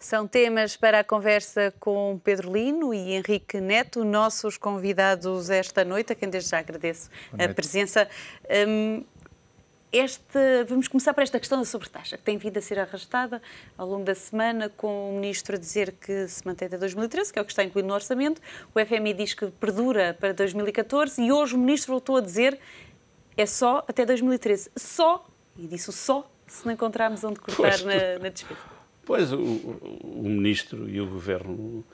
São temas para a conversa com Pedro Lino e Henrique Neto, nossos convidados esta noite, a quem desde já agradeço a presença. Vamos começar por esta questão da sobretaxa, que tem vindo a ser arrastada ao longo da semana, com o Ministro a dizer que se mantém até 2013, que é o que está incluído no orçamento. O FMI diz que perdura para 2014 e hoje o Ministro voltou a dizer é só até 2013. Só, e disse o só, se não encontrarmos onde cortar na despesa. Pois, o Ministro e o Governo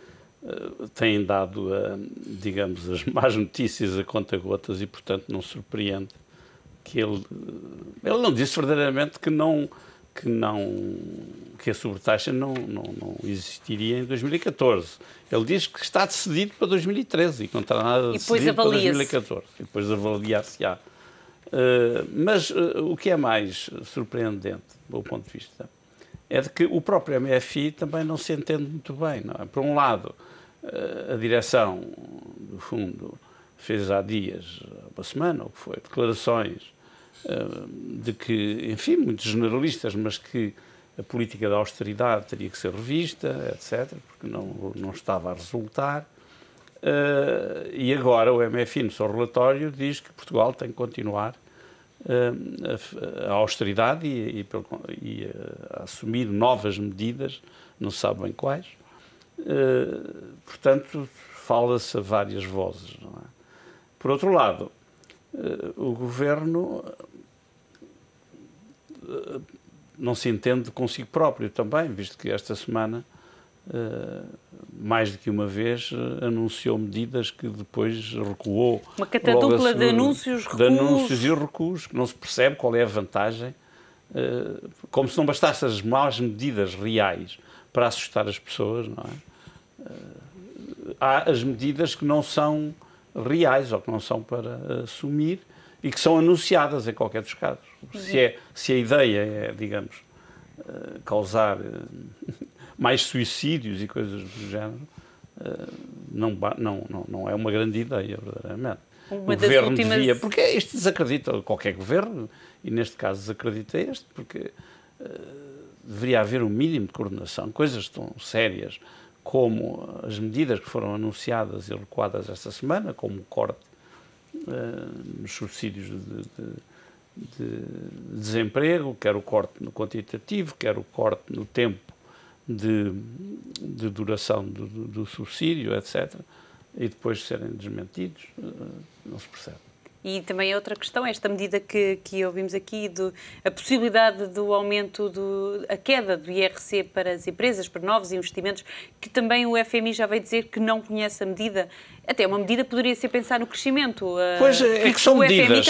têm dado, digamos, as más notícias a conta-gotas e, portanto, não surpreende que ele não disse verdadeiramente que a sobretaxa não existiria em 2014. Ele diz que está decidido para 2013 e que não está nada decidido para 2014. E depois avaliar-se-á. Mas o que é mais surpreendente, do meu ponto de vista, é de que o próprio MFI também não se entende muito bem. Não é? Por um lado, a direção do fundo fez há dias, uma semana, ou que foi, declarações de que, enfim, muito generalistas, mas que a política da austeridade teria que ser revista, etc., porque não estava a resultar. E agora o MFI, no seu relatório, diz que Portugal tem que continuar a austeridade e a assumir novas medidas, não se sabe bem quais. Portanto, fala-se a várias vozes. Não é? Por outro lado, o Governo não se entende consigo próprio também, visto que esta semana, mais do que uma vez, anunciou medidas que depois recuou. Uma catadupla de anúncios, recuos. De anúncios e recuos, que não se percebe qual é a vantagem, como se não bastassem as más medidas reais para assustar as pessoas, não é? Há as medidas que não são reais ou que não são para assumir e que são anunciadas em qualquer dos casos. Se a ideia é, digamos, causar mais suicídios e coisas do género, não é uma grande ideia, verdadeiramente. O governo devia, porque isto desacredita qualquer governo, e neste caso desacredita este, porque deveria haver um mínimo de coordenação, coisas tão sérias como as medidas que foram anunciadas e recuadas esta semana, como o corte nos subsídios de desemprego, quer o corte no quantitativo, quer o corte no tempo de duração do subsídio, etc., e depois serem desmentidos, não se percebe. E também outra questão, esta medida que ouvimos aqui, a possibilidade do aumento, a queda do IRC para as empresas, para novos investimentos, que também o FMI já veio dizer que não conhece a medida. Até uma medida poderia ser pensar no crescimento. Pois é, que são medidas.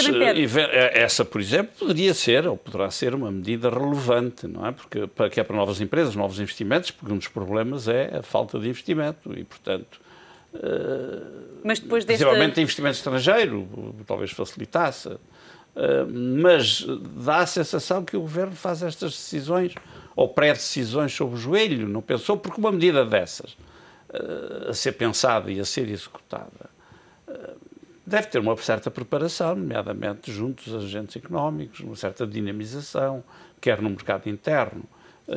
Essa, por exemplo, poderia ser, ou poderá ser, uma medida relevante, não é? Porque é para novas empresas, novos investimentos, porque um dos problemas é a falta de investimento e, portanto, mas depois principalmente investimento estrangeiro, talvez facilitasse, mas dá a sensação que o Governo faz estas decisões ou pré-decisões sobre o joelho, não pensou, porque uma medida dessas a ser pensada e a ser executada deve ter uma certa preparação, nomeadamente junto dos agentes económicos, uma certa dinamização, quer no mercado interno,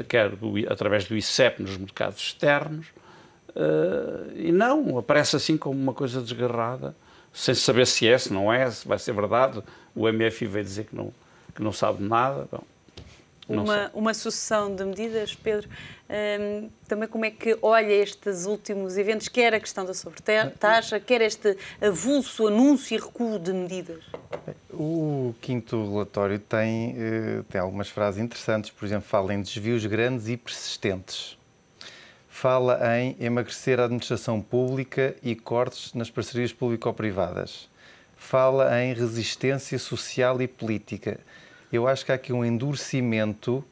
quer através do ICEP nos mercados externos. E não, aparece assim como uma coisa desgarrada, sem saber se é, se não é, se vai ser verdade. O MFI veio dizer que não sabe nada. Bom, uma sucessão de medidas, Pedro. Também como é que olha estes últimos eventos, quer a questão da sobretaxa, quer este avulso anúncio e recuo de medidas? O quinto relatório tem algumas frases interessantes. Por exemplo, fala em desvios grandes e persistentes. Fala em emagrecer a administração pública e cortes nas parcerias público-privadas. Fala em resistência social e política. Eu acho que há aqui um endurecimento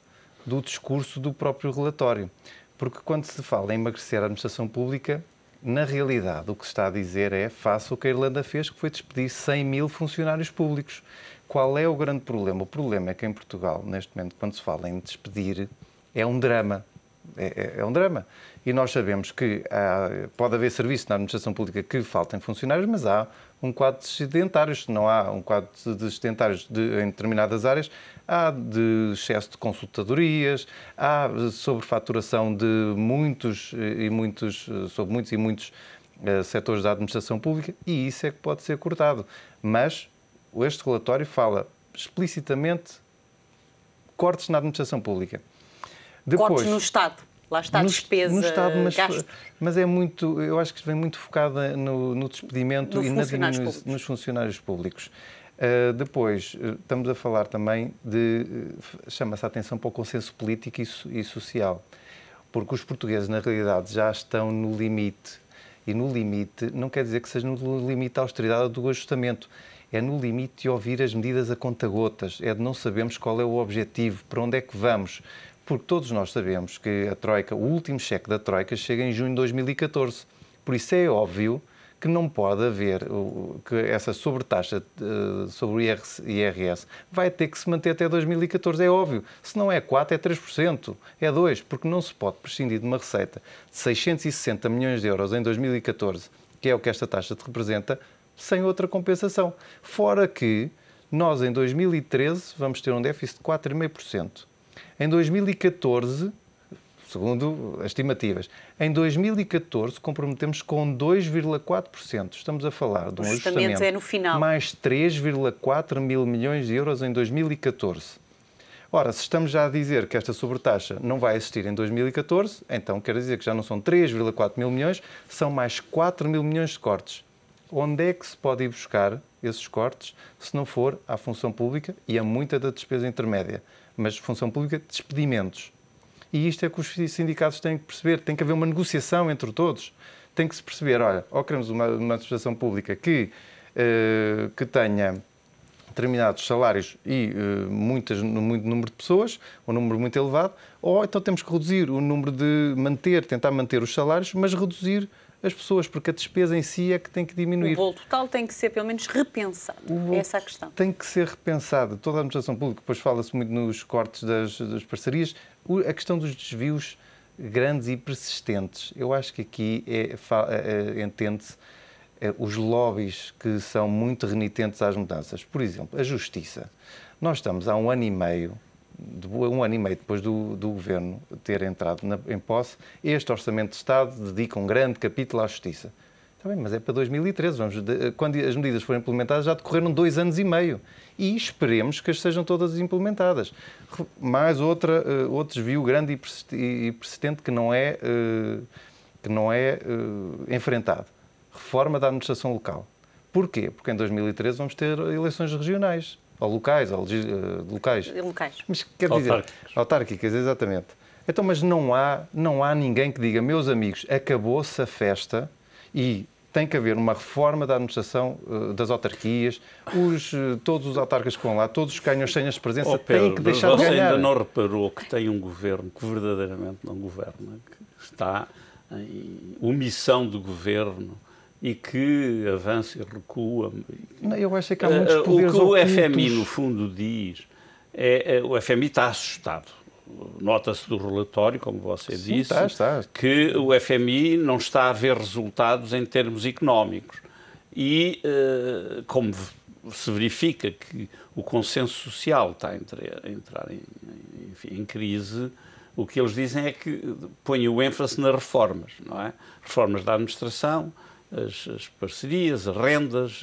do discurso do próprio relatório. Porque quando se fala em emagrecer a administração pública, na realidade o que se está a dizer é faça o que a Irlanda fez, que foi despedir 100 mil funcionários públicos. Qual é o grande problema? O problema é que em Portugal, neste momento, quando se fala em despedir, é um drama. é um drama. E nós sabemos que pode haver serviço na administração pública que faltem funcionários, mas há um quadro de sedentários. Não há um quadro de sedentários em determinadas áreas, há de excesso de consultadorias, há sobrefaturação de muitos setores da administração pública, e isso é que pode ser cortado. Mas este relatório fala explicitamente cortes na administração pública. Depois, cortes no Estado. Lá está a despesa, no Estado, gasto. Mas é muito, eu acho que vem muito focada no despedimento nos funcionários públicos. Depois, estamos a falar também chama-se a atenção para o consenso político e social, porque os portugueses, na realidade, já estão no limite. E no limite, não quer dizer que seja no limite da austeridade ou do ajustamento. É no limite de ouvir as medidas a conta-gotas, é de não sabermos qual é o objetivo, para onde é que vamos. Porque todos nós sabemos que a Troika, o último cheque da Troika, chega em junho de 2014. Por isso é óbvio que não pode haver, que essa sobretaxa sobre o IRS vai ter que se manter até 2014, é óbvio. Se não é 4%, é 3%, é 2%, porque não se pode prescindir de uma receita de 660 milhões de euros em 2014, que é o que esta taxa te representa, sem outra compensação. Fora que nós, em 2013, vamos ter um déficit de 4,5%. Em 2014, segundo as estimativas, em 2014 comprometemos com 2,4%. Estamos a falar de um ajustamento no final. Mais 3,4 mil milhões de euros em 2014. Ora, se estamos já a dizer que esta sobretaxa não vai existir em 2014, então quer dizer que já não são 3,4 mil milhões, são mais 4 mil milhões de cortes. Onde é que se pode ir buscar esses cortes se não for à função pública e a muita da despesa intermédia? Mas função pública de despedimentos. E isto é que os sindicatos têm que perceber. Tem que haver uma negociação entre todos. Tem que se perceber, olha, ou queremos uma administração pública que tenha determinados salários e muito número de pessoas, um número muito elevado, ou então temos que reduzir o número tentar manter os salários, mas reduzir as pessoas, porque a despesa em si é que tem que diminuir. O bolo total tem que ser, pelo menos, repensado. É essa a questão. Tem que ser repensado. Toda a administração pública, depois fala-se muito nos cortes das parcerias, a questão dos desvios grandes e persistentes. Eu acho que aqui entende-se os lobbies que são muito renitentes às mudanças. Por exemplo, a Justiça. Nós estamos há um ano e meio depois do Governo ter entrado em posse, este Orçamento de Estado dedica um grande capítulo à Justiça. Está bem, mas é para 2013. Quando as medidas forem implementadas, já decorreram 2 anos e meio. E esperemos que as sejam todas implementadas. Mais outro desvio grande e persistente que não é enfrentado. Reforma da administração local. Porquê? Porque em 2013 vamos ter eleições regionais. Ou locais. Mas quer dizer, autárquicas, exatamente. Então, mas não há ninguém que diga, meus amigos, acabou-se a festa e tem que haver uma reforma da administração das autarquias, todos os autarcas que vão lá, todos os canhões sem as presença, têm que deixar de ganhar. Você ainda não reparou que tem um governo que verdadeiramente não governa, que está em omissão do governo e que avança e recua. Não, eu acho que há muitos poderes ocultos. O que o FMI, no fundo, diz, o FMI está assustado. Nota-se do relatório, como você disse, que o FMI não está a ver resultados em termos económicos. E, como se verifica que o consenso social está a entrar em crise, o que eles dizem é que põem o ênfase nas reformas, não é? Reformas da administração, as parcerias, as rendas,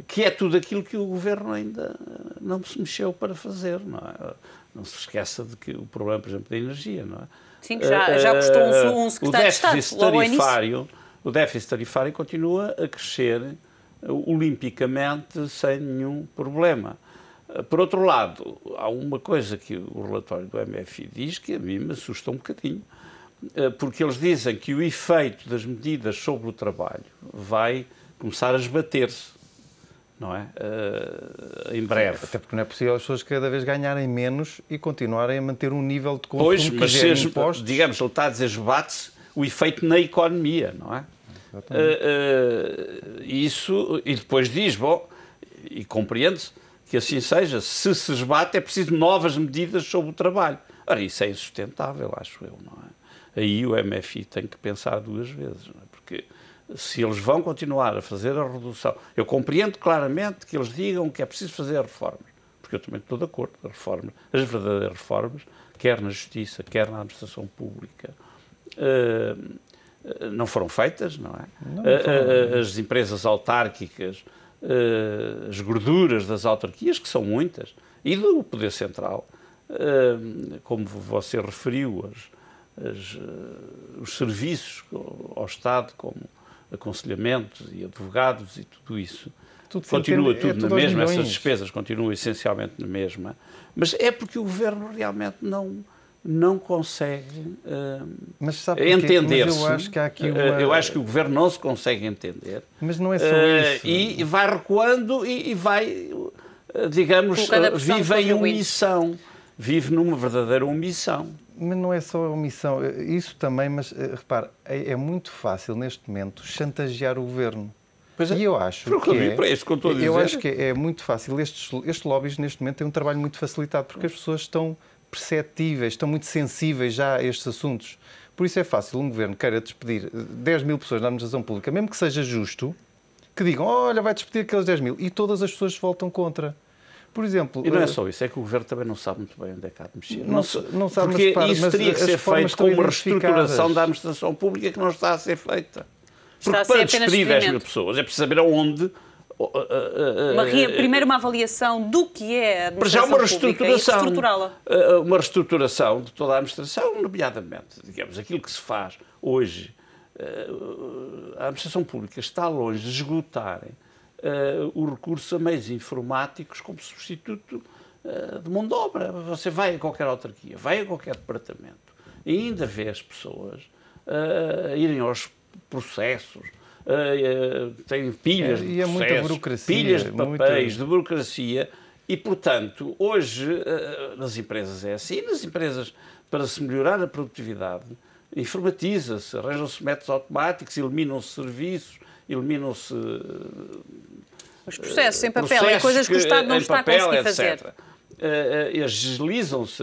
que é tudo aquilo que o Governo ainda não se mexeu para fazer, não é? Não se esqueça de que o problema, por exemplo, da energia, não é? Sim, que já custou um secretário de Estado. O déficit tarifário continua a crescer olimpicamente sem nenhum problema. Por outro lado, há uma coisa que o relatório do MFI diz que a mim me assusta um bocadinho, porque eles dizem que o efeito das medidas sobre o trabalho vai começar a esbater-se, não é? Em breve. Até porque não é possível as pessoas cada vez ganharem menos e continuarem a manter um nível de consumo que mas impostos. Digamos, ele está a dizer esbate-se o efeito na economia, não é? Isso, e depois diz, e compreende-se que assim seja, se esbate é preciso novas medidas sobre o trabalho. Ora, isso é insustentável, acho eu, não é? aí o MFI tem que pensar duas vezes, não é? Porque se eles vão continuar a fazer a redução, eu compreendo claramente que eles digam que é preciso fazer reformas, porque eu também estou de acordo, as verdadeiras reformas, quer na justiça, quer na administração pública, não foram feitas, não é? Não. As empresas autárquicas, as gorduras das autarquias, que são muitas, e do Poder Central, como você referiu, os serviços ao Estado, como aconselhamentos e advogados e tudo isso, continua tudo na mesma, essas despesas continuam essencialmente na mesma, mas é porque o Governo realmente não consegue entender-se. Eu acho que o Governo não se consegue entender. Mas não é só isso. E vai recuando e vai, digamos, vive em omissão. Vive numa verdadeira omissão. Mas não é só omissão. Isso também, mas repare, é muito fácil neste momento chantagear o Governo. E eu acho que é muito fácil. Estes lobbies neste momento têm um trabalho muito facilitado porque as pessoas estão perceptíveis, estão muito sensíveis já a estes assuntos. Por isso é fácil um Governo queira despedir 10 mil pessoas da administração pública, mesmo que seja justo, que digam, olha, vai despedir aqueles 10 mil, e todas as pessoas voltam contra. Por exemplo... E não é só isso, é que o Governo também não sabe muito bem onde é que há de mexer. Não sabe, porque isso teria que ser feito com uma reestruturação da administração pública que não está a ser feita. Porque para despedir 10 mil pessoas é preciso saber aonde... Primeiro uma avaliação do que é a administração uma reestruturação, pública uma reestruturação de toda a administração, nomeadamente, digamos, aquilo que se faz hoje. A administração pública está longe de esgotarem o recurso a meios informáticos como substituto de mão de obra. Você vai a qualquer autarquia, vai a qualquer departamento e ainda vê as pessoas irem aos processos, têm pilhas de processos, muita burocracia, pilhas de papéis, de burocracia e, portanto, hoje nas empresas é assim, nas empresas, para se melhorar a produtividade, informatiza-se, arranjam-se métodos automáticos, eliminam-se serviços, eliminam-se os processos em papel, em coisas que o Estado não está a conseguir fazer. Agilizam-se.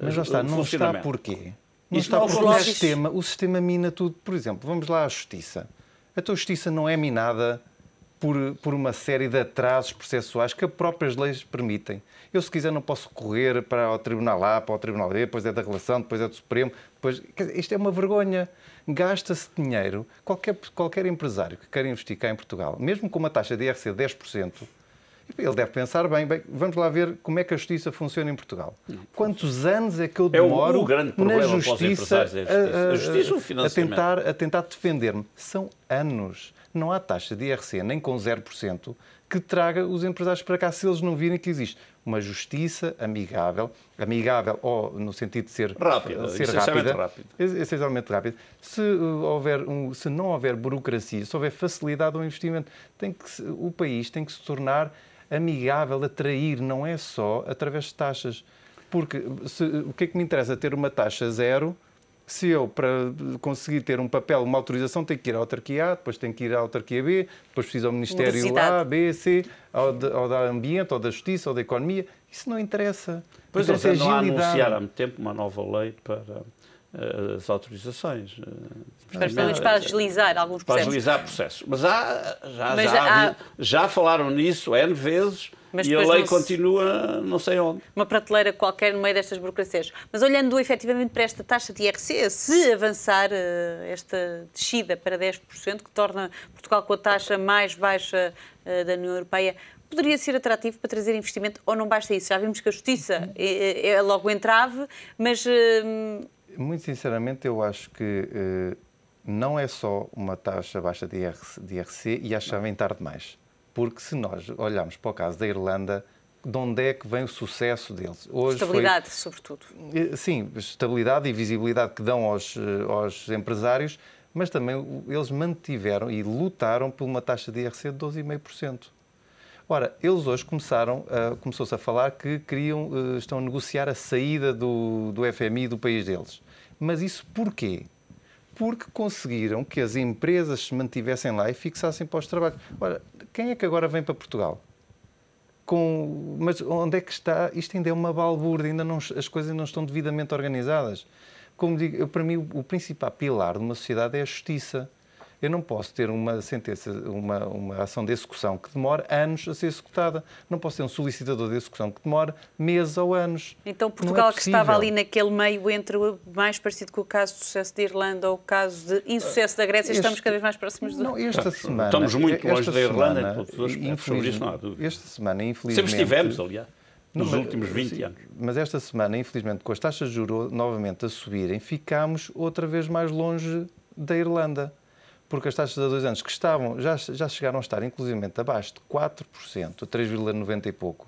Mas já está, não está porquê? Não está porque o sistema mina tudo. Por exemplo, vamos lá à Justiça. A tua Justiça não é minada por uma série de atrasos processuais que as próprias leis permitem. Eu, se quiser, não posso correr para o Tribunal A, para o Tribunal B, depois é da Relação, depois é do Supremo. Depois... Isto é uma vergonha. Gasta-se dinheiro. Qualquer empresário que queira investir cá em Portugal, mesmo com uma taxa de IRC de 10%, ele deve pensar bem, vamos lá ver como é que a Justiça funciona em Portugal. Quantos anos é que eu demoro na Justiça a tentar defender-me? São anos. Não há taxa de IRC, nem com 0%, que traga os empresários para cá se eles não virem que existe uma justiça amigável ou no sentido de ser rápida, essencialmente rápida. Se não houver burocracia, se houver facilidade ao investimento, o país tem que se tornar amigável, atrair, não é só através de taxas. Porque o que é que me interessa ter uma taxa zero se eu, para conseguir ter um papel, uma autorização, tenho que ir à autarquia A, depois tenho que ir à autarquia B, depois preciso ao Ministério A, B, C, ou da Ambiente, ou da Justiça, ou da Economia. Isso não interessa. Pois eles andam a anunciar há muito tempo uma nova lei para as autorizações. Para agilizar alguns processos. Para agilizar processos. Mas já falaram nisso N vezes. Mas e a lei continua não sei onde. Uma prateleira qualquer no meio destas burocracias. Mas olhando efetivamente para esta taxa de IRC, se avançar esta descida para 10%, que torna Portugal com a taxa mais baixa da União Europeia, poderia ser atrativo para trazer investimento ou não basta isso? Já vimos que a Justiça é logo o entrave, mas... Muito sinceramente, eu acho que não é só uma taxa baixa de IRC e acho que já vem tarde demais. Porque se nós olharmos para o caso da Irlanda, de onde é que vem o sucesso deles? Hoje estabilidade, sobretudo. Sim, estabilidade e visibilidade que dão aos empresários, mas também eles mantiveram e lutaram por uma taxa de IRC de 12,5%. Ora, eles hoje começou-se a falar que estão a negociar a saída do FMI do país deles. Mas isso porquê? Porque conseguiram que as empresas se mantivessem lá e fixassem para os trabalhos. Ora, quem é que agora vem para Portugal? Mas onde é que está? Isto ainda é uma balbúrdia, as coisas não estão devidamente organizadas. Como digo, para mim o principal pilar de uma sociedade é a justiça. Eu não posso ter uma sentença, uma ação de execução que demora anos a ser executada. Não posso ter um solicitador de execução que demora meses ou anos. Então Portugal, que estava ali naquele meio entre o mais parecido com o caso de sucesso da Irlanda ou o caso de insucesso da Grécia, estamos cada vez mais próximos do... Não, esta semana... Estamos muito longe da Irlanda, sobre isso não há dúvida. Esta semana, infelizmente... Sempre estivemos, aliás, nos últimos 20 anos. Mas esta semana, infelizmente, com as taxas de juros novamente a subirem, ficámos outra vez mais longe da Irlanda. Porque as taxas há 2 anos que estavam, já chegaram a estar inclusivamente abaixo de 4%, a 3,90 e pouco.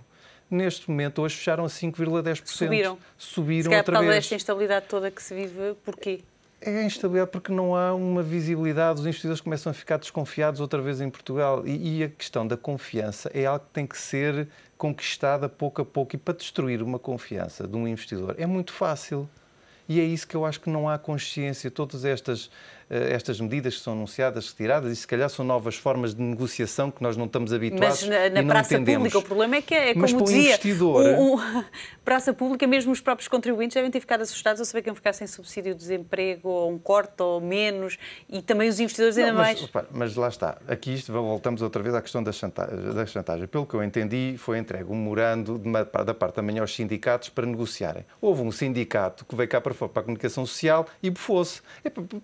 Neste momento, hoje fecharam a 5,10%. Subiram outra vez. Por causa desta instabilidade toda que se vive, porquê? É a instabilidade porque não há uma visibilidade, os investidores começam a ficar desconfiados outra vez em Portugal. E a questão da confiança é algo que tem que ser conquistada pouco a pouco. E para destruir uma confiança de um investidor é muito fácil. E é isso que eu acho que não há consciência. Todas estas medidas que são anunciadas, retiradas, e se calhar são novas formas de negociação que nós não estamos habituados e não entendemos. Mas na praça pública o problema é que é como dizia, praça pública, mesmo os próprios contribuintes devem ter ficado assustados ao saber que iam ficar sem subsídio de desemprego, ou um corte, ou menos, e também os investidores ainda mais. Mas lá está. Aqui voltamos outra vez à questão da chantagem. Pelo que eu entendi, foi entregue um memorando da parte da manhã aos sindicatos para negociarem. Houve um sindicato que veio cá para fora para a comunicação social e bufou-se.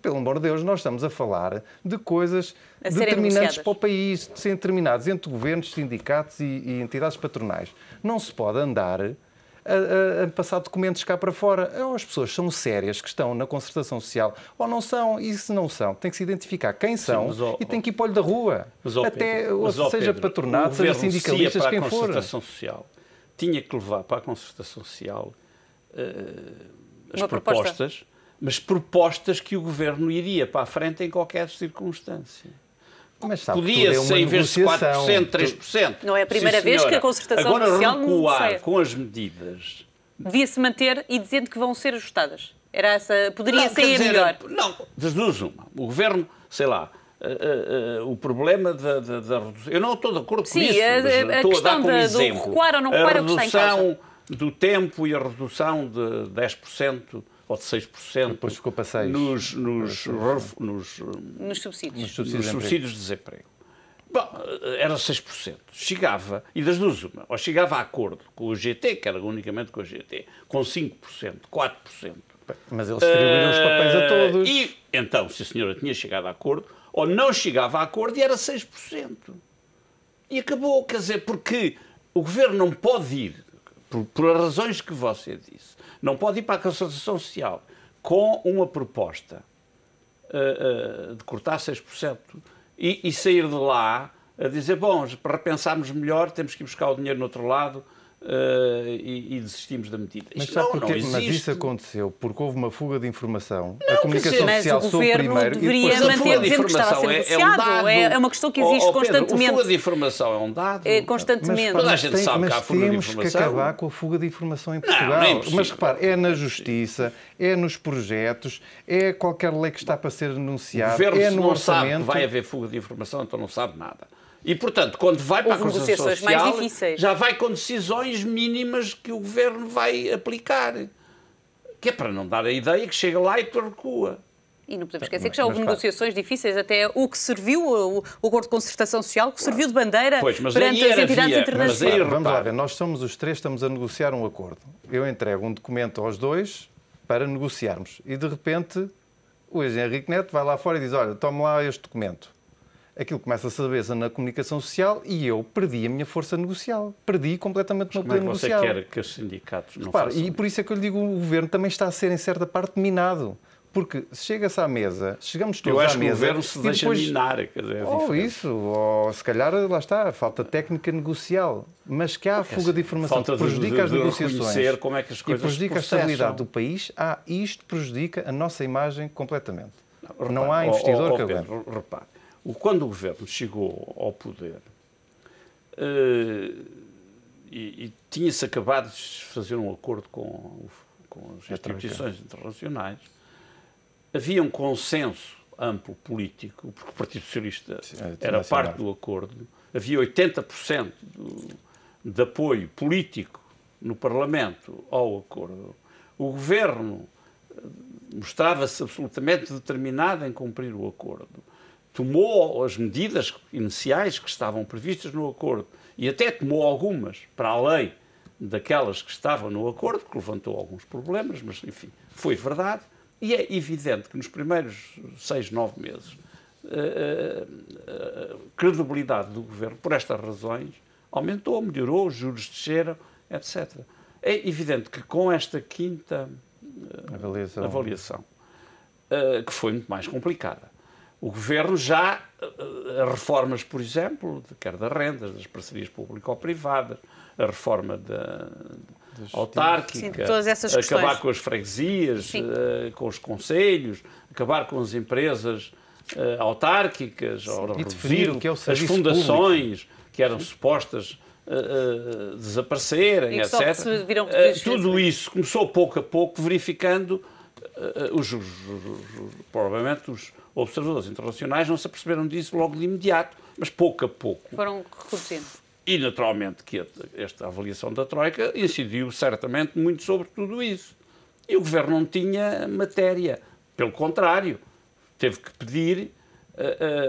Pelo amor de Deus, nós estamos a falar de coisas determinantes para o país, de serem determinados entre governos, sindicatos e entidades patronais. Não se pode andar a passar documentos cá para fora. Ou as pessoas são sérias que estão na concertação social ou não são, e se não são, tem que se identificar quem são. Sim, e tem que ir para o olho da rua. Seja patronado, seja sindicalistas, quem for. A concertação social tinha que levar para a concertação social as propostas, mas propostas que o Governo iria para a frente em qualquer circunstância. Mas sabe, podia-se, em vez de 4%, 3%. Não é a primeira vez que a concertação social não recuar com as medidas. Devia-se manter e dizendo que vão ser ajustadas. Era essa, poderia ser a melhor. Não, das duas uma. O Governo, sei lá, o problema da redução... Eu não estou de acordo com isso, mas estou a dar como exemplo. Do recuar ou não recuar é o que está em causa. A redução do tempo e a redução de 10% ou de 6% depois ficou para 6%. Nos subsídios. Nos subsídios de desemprego. Bom, era 6%. Chegava, e das duas uma, ou chegava a acordo com o GT, que era unicamente com o GT, com 5%, 4%. Mas eles distribuíram os papéis a todos. E então, se a senhora tinha chegado a acordo, ou não chegava a acordo e era 6%. E acabou, quer dizer, porque o Governo não pode ir, por as razões que você disse, não pode ir para a concertação social com uma proposta de cortar 6% e sair de lá a dizer, bom, para repensarmos melhor, temos que ir buscar o dinheiro no outro lado e desistimos da medida. Mas isso aconteceu porque houve uma fuga de informação. A comunicação social soube primeiro. Mas o Governo deveria manter dizendo que estava a ser negociado. É uma questão que existe constantemente. A fuga de informação é um dado. É constantemente. Toda a gente sabe que há fuga de informação. Temos que acabar com a fuga de informação em Portugal. Mas repare, é na justiça, é nos projetos, é qualquer lei que está para ser anunciada, é no orçamento. O Governo não sabe que vai haver fuga de informação, então não sabe nada. E, portanto, quando vai para a concertação social, já vai com decisões mínimas que o Governo vai aplicar. Que é para não dar a ideia que chega lá e tu recua. E não podemos esquecer que já houve negociações difíceis, até o que serviu, o acordo de concertação social, que serviu de bandeira perante as entidades internacionais. Vamos lá ver, nós somos os três, estamos a negociar um acordo. Eu entrego um documento aos dois para negociarmos. E, de repente, o engenheiro Henrique Neto vai lá fora e diz, olha, tome lá este documento. Aquilo começa a saber na comunicação social e eu perdi a minha força negocial. Perdi completamente o meu poder negocial. Como é que você quer que os sindicatos não façam? E por isso é que eu lhe digo, o Governo também está a ser, em certa parte, minado. Porque chega-se à mesa, chegamos todos à mesa... Eu acho que o Governo se deixa minar. Quer dizer, ou se calhar, lá está, falta técnica negocial. Mas que há a fuga de informação que prejudica as negociações como é que as coisas e prejudica a estabilidade do país, isto prejudica a nossa imagem completamente. Não há investidor que aguente. Repare. Quando o Governo chegou ao poder e tinha-se acabado de fazer um acordo com as instituições internacionais, havia um consenso amplo político, porque o Partido Socialista era parte do acordo, havia 80% de apoio político no Parlamento ao acordo. O Governo mostrava-se absolutamente determinada em cumprir o acordo. Tomou as medidas iniciais que estavam previstas no acordo e até tomou algumas para além daquelas que estavam no acordo, que levantou alguns problemas, mas, enfim, foi verdade. E é evidente que nos primeiros 6, 9 meses a credibilidade do governo, por estas razões, aumentou, melhorou, os juros desceram, etc. É evidente que com esta quinta avaliação que foi muito mais complicada, o governo já, reformas, por exemplo, quer das rendas, das parcerias público-privadas, a reforma autárquica, sim, acabar com as freguesias, com os concelhos, acabar com as empresas autárquicas, reduzir as fundações que eram supostas desaparecerem, etc. Tudo isso começou pouco a pouco, verificando, provavelmente os observadores internacionais não se aperceberam disso logo de imediato, mas pouco a pouco. Foram reduzindo. E, naturalmente, que esta avaliação da Troika incidiu certamente muito sobre tudo isso. E o Governo não tinha matéria. Pelo contrário, teve que pedir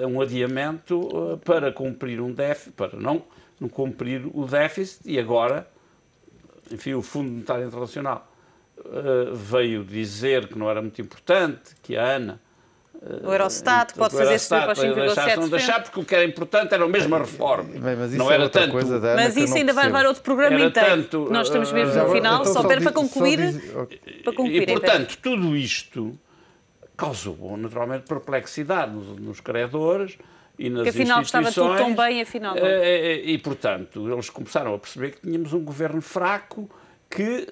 um adiamento para cumprir um déficit, para não cumprir o déficit, e agora, enfim, o Fundo Monetário Internacional veio dizer que não era muito importante, que a ANA... O Eurostat pode fazer esse para os 5,7%. Não deixar, porque o que era importante era a mesma reforma. Mas não era tanto. Mas isso ainda vai levar outro programa inteiro. Nós estamos mesmo no final, só para concluir. E, portanto, tudo isto causou, naturalmente, perplexidade nos credores e nas instituições. Afinal, estava tudo tão bem, afinal. E, portanto, eles começaram a perceber que tínhamos um governo fraco que...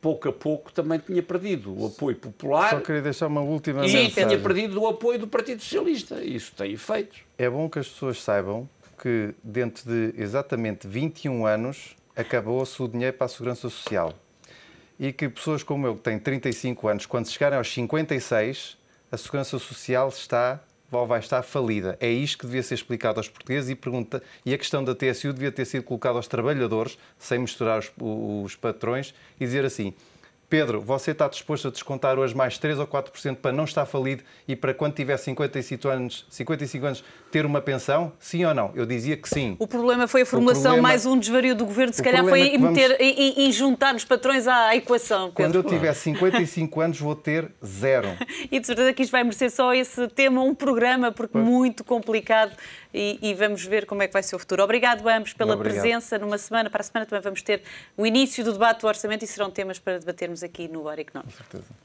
pouco a pouco também tinha perdido o apoio popular. Só queria deixar uma última mensagem. E tinha perdido o apoio do Partido Socialista. Isso tem efeitos. É bom que as pessoas saibam que dentro de exatamente 21 anos acabou-se o dinheiro para a Segurança Social. E que pessoas como eu, que têm 35 anos, quando chegarem aos 56, a Segurança Social vai estar falida. É isto que devia ser explicado aos portugueses e a questão da TSU devia ter sido colocada aos trabalhadores, sem misturar os patrões, e dizer assim: Pedro, você está disposto a descontar hoje mais 3 ou 4% para não estar falido e para quando tiver 55 anos ter uma pensão? Sim ou não? Eu dizia que sim. O problema foi a formulação, mais um desvario do governo, se calhar foi em juntar os patrões à equação. Pedro. Quando eu tiver 55 anos vou ter 0. E de certeza que isto vai merecer só esse tema, um programa, porque muito complicado, e vamos ver como é que vai ser o futuro. Obrigado a ambos pela presença numa semana. Para a semana também vamos ter o início do debate do orçamento e serão temas para debatermos aqui no Hora Económica. Com certeza.